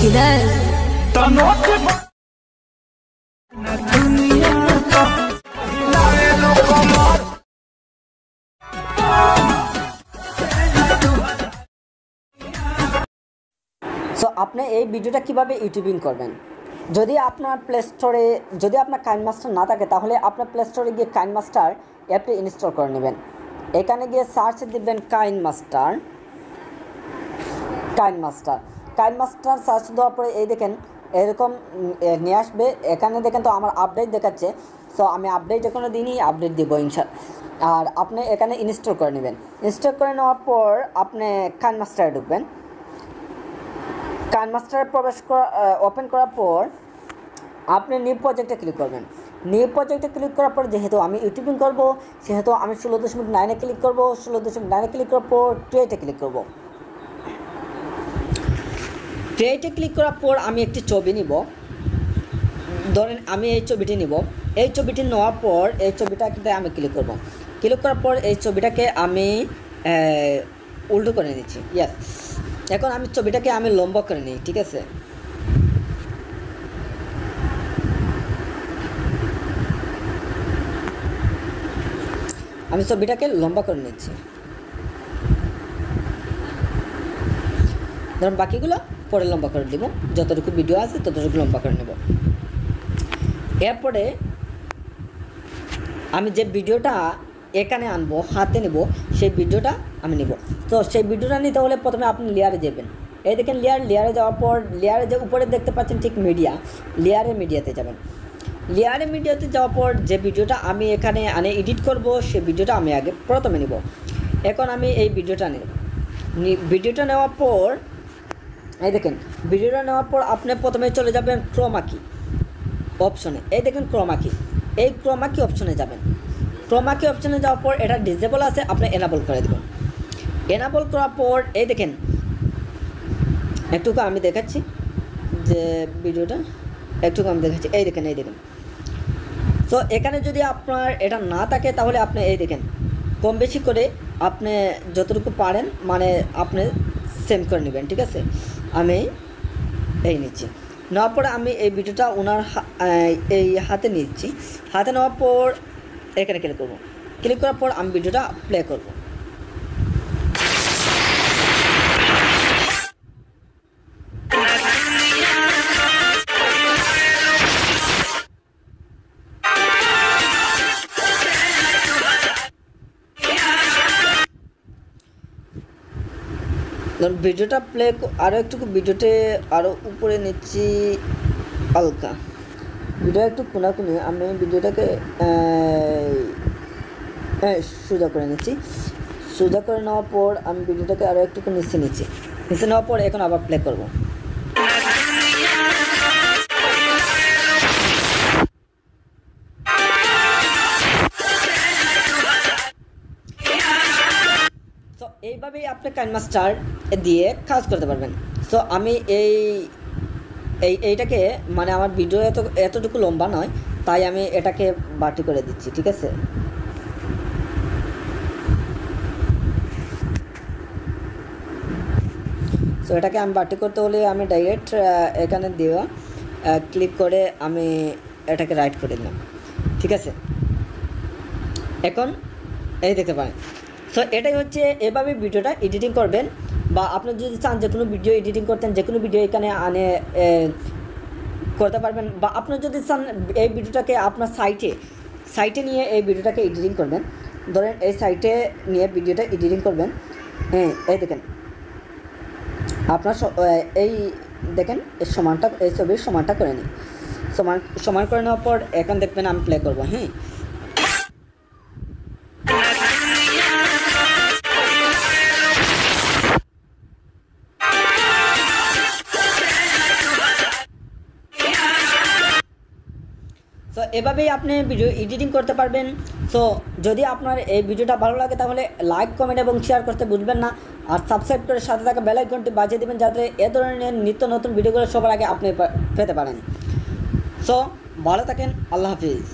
किधर সো আপনি এই ভিডিওটা কিভাবে ইউটিউবিং করবেন। যদি আপনার প্লে স্টোরে যদি আপনার কাইনমাস্টার না থাকে তাহলে আপনার প্লে স্টোরে গিয়ে কাইনমাস্টার অ্যাপটি ইনস্টল করে নেবেন। এখানে গিয়ে সার্চ দিবেন কাইনমাস্টার সার্চ দেওয়ার পরে এই দেখেন এরকম নিয়ে আসবে। এখানে দেখেন তো আমার আপডেট দেখাচ্ছে। সো আমি আপডেট এখনো দিইনি, আপডেট দিব ইনশাআল্লাহ। আর আপনি এখানে ইনস্টল করে নেবেন। ইনস্টল করে নেওয়ার পর আপনি কাইনমাস্টারে ঢুকবেন। কাইনমাস্টারে প্রবেশ ওপেন করার পর আপনি নিউ প্রজেক্টে ক্লিক করবেন। নিউ প্রজেক্টে ক্লিক করার পর যেহেতু আমি ইউটিউবিং করব সেহেতু আমি 16.9-এ ক্লিক করব। 16.9-এ ক্লিক করার পর ক্রিয়েটে ক্লিক করব। ক্রিয়েটে ক্লিক করার পর আমি একটি ছবি নিব। ধরেন আমি এই ছবিটি নিব। এই ছবিটি নেওয়ার পর এই ছবিটাকে আমি ক্লিক করব। ক্লিক করার পর এই ছবিটাকে আমি উল্টো করে নিচ্ছি। ইয়েস, এখন আমি ছবিটাকে আমি লম্বা করে নিই। ঠিক আছে, আমি ছবিটাকে লম্বা করে নিচ্ছি। ধরুন বাকিগুলো পরে লম্বা করে দিব, যতটুকু ভিডিও আছে ততটুকু লম্বা করে নেব। এরপরে আমি যে ভিডিওটা এখানে আনবো হাতে নেব সেই ভিডিওটা আমি নেব। তো সেই ভিডিওটা নিতে হলে প্রথমে আপনি লেয়ারে যাবেন। এই দেখেন লেয়ারে যাওয়ার পর লেয়ারে যে উপরে দেখতে পাচ্ছেন ঠিক মিডিয়াতে যাবেন। লেয়ারে মিডিয়াতে যাওয়ার পর যে ভিডিওটা আমি এখানে এডিট করব সেই ভিডিওটা আমি আগে প্রথমে নেব। এখন আমি এই ভিডিওটা নেব। ভিডিওটা নেওয়ার পর এই দেখেন ভিডিওটা নেওয়ার পর আপনি প্রথমে চলে যাবেন ক্রোমাকি অপশনে। এই দেখেন ক্রোমাকি, এই ক্রোমাকি অপশনে যাবেন। ক্রোমাকি অপশনে যাওয়ার পর এটা ডিসেবল আছে, আপনি এনাবল করে দেবেন। এনাবল করার পর এই দেখেন একটুকু আমি দেখাচ্ছি যে ভিডিওটা একটুকু আমি দেখাচ্ছি। এই দেখেন সো এখানে যদি আপনার এটা না থাকে তাহলে আপনি এই দেখেন কম বেশি করে আপনি যতটুকু পারেন আপনি সেম করে নেবেন। ঠিক আছে, আমি এই নিচ্ছি। নেওয়ার পরে আমি এই ভিডিওটা ওনার এই হাতে নিচ্ছি। হাতে নেওয়ার পর এখানে ক্লিক করব। ক্লিক করার পর আমি ভিডিওটা প্লে করব। ভিডিওটা প্লে আরও একটু ভিডিওতে আরও উপরে নিচ্ছি হালকা। ভিডিও একটু কোনাকুনি আমি ভিডিওটাকে সোজা করে নিচ্ছি। সোজা করে নেওয়ার পর আমি ভিডিওটাকে আরও একটু নিচে নেওয়ার পর এখন আবার প্লে করব। তো এইভাবেই আপনি কাইনমাস্টার দিয়ে কাজ করতে পারবেন। সো আমি এইটাকে আমার ভিডিও এতটুকু লম্বা নয়, তাই আমি এটাকে বাটি করে দিচ্ছি। ঠিক আছে, সো এটাকে আমি বাটি করতে হলে আমি ডাইরেক্ট এখানে দেওয়া ক্লিক করে আমি এটাকে রাইট করে দিলাম। ঠিক আছে, এখন এই দেখতে পারেন। সো এটাই হচ্ছে এভাবে ভিডিওটা এডিটিং করবেন। বা আপনি যদি চান যে কোনো ভিডিও এডিটিং করতেন, যে কোনো ভিডিও এখানে করতে পারবেন। বা আপনি যদি চান এই ভিডিওটাকে আপনার সাইটে নিয়ে এই ভিডিওটাকে এডিটিং করবেন, ধরেন এই সাইটে নিয়ে ভিডিওটা এডিটিং করবেন। হ্যাঁ, এই দেখেন আপনার এই দেখেন এই ছবির সমানটা করে নিই। সমান করে নেওয়ার পর এখন দেখবেন আমি প্লে করবো। হ্যাঁ, সো এভাবেই আপনি ভিডিও এডিটিং করতে পারবেন। সো যদি আপনার এই ভিডিওটা ভালো লাগে তাহলে লাইক, কমেন্ট এবং শেয়ার করতে ভুলবেন না। আর সাবস্ক্রাইব করে সাথে থাকা বেল আইকনটি বাজিয়ে দেবেন যাতে এ ধরনের নিত্য নতুন ভিডিওগুলো সবার আগে আপনি পেতে পারেন। সো ভালো থাকেন, আল্লাহ হাফিজ।